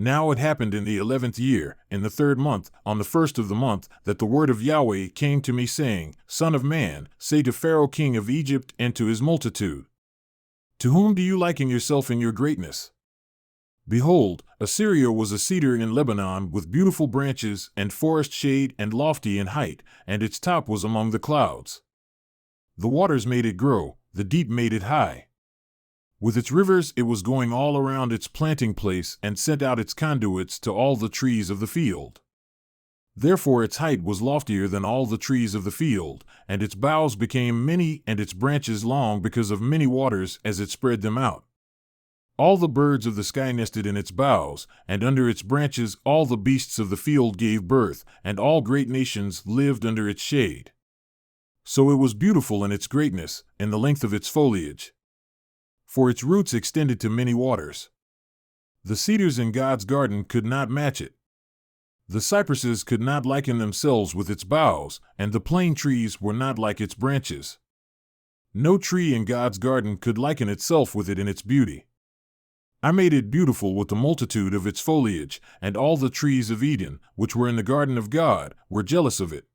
Now it happened in the 11th year, in the 3rd month, on the 1st of the month, that the word of Yahweh came to me, saying, Son of man, say to Pharaoh king of Egypt and to his multitude, To whom do you liken yourself in your greatness? Behold, Assyria was a cedar in Lebanon with beautiful branches and forest shade and lofty in height, and its top was among the clouds. The waters made it grow, the deep made it high. With its rivers it was going all around its planting place and sent out its conduits to all the trees of the field. Therefore its height was loftier than all the trees of the field, and its boughs became many and its branches long because of many waters as it spread them out. All the birds of the sky nested in its boughs, and under its branches all the beasts of the field gave birth, and all great nations lived under its shade. So it was beautiful in its greatness, in the length of its foliage. For its roots extended to many waters. The cedars in God's garden could not match it. The cypresses could not liken themselves with its boughs, and the plane trees were not like its branches. No tree in God's garden could liken itself with it in its beauty. I made it beautiful with the multitude of its foliage, and all the trees of Eden, which were in the garden of God, were jealous of it.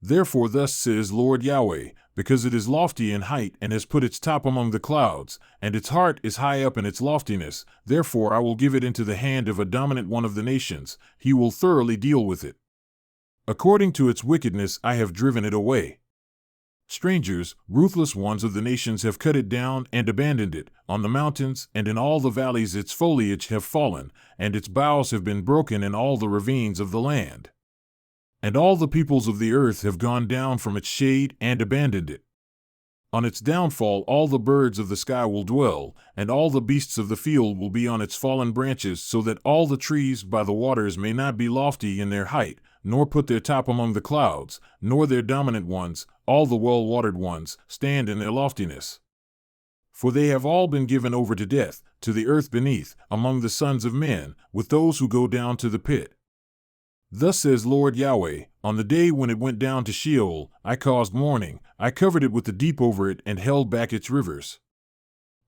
Therefore thus says Lord Yahweh, because it is lofty in height and has put its top among the clouds, and its heart is high up in its loftiness, therefore I will give it into the hand of a dominant one of the nations, he will thoroughly deal with it. According to its wickedness I have driven it away. Strangers, ruthless ones of the nations have cut it down and abandoned it. On the mountains and in all the valleys its foliage have fallen, and its boughs have been broken in all the ravines of the land. And all the peoples of the earth have gone down from its shade and abandoned it. On its downfall all the birds of the sky will dwell, and all the beasts of the field will be on its fallen branches, so that all the trees by the waters may not be lofty in their height, nor put their top among the clouds, nor their dominant ones, all the well-watered ones, stand in their loftiness. For they have all been given over to death, to the earth beneath, among the sons of men, with those who go down to the pit. Thus says Lord Yahweh, on the day when it went down to Sheol, I caused mourning, I covered it with the deep over it and held back its rivers.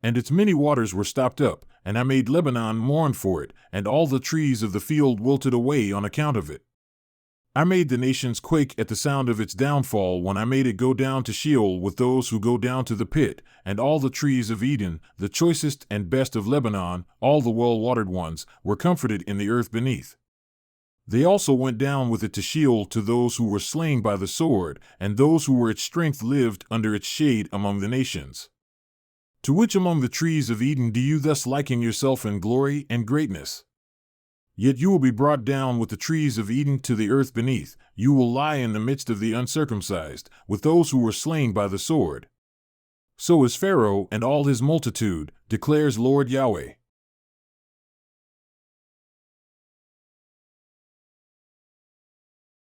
And its many waters were stopped up, and I made Lebanon mourn for it, and all the trees of the field wilted away on account of it. I made the nations quake at the sound of its downfall when I made it go down to Sheol with those who go down to the pit, and all the trees of Eden, the choicest and best of Lebanon, all the well-watered ones, were comforted in the earth beneath. They also went down with it to Sheol to those who were slain by the sword, and those who were its strength lived under its shade among the nations. To which among the trees of Eden do you thus liken yourself in glory and greatness? Yet you will be brought down with the trees of Eden to the earth beneath, you will lie in the midst of the uncircumcised, with those who were slain by the sword. So is Pharaoh and all his multitude, declares Lord Yahweh.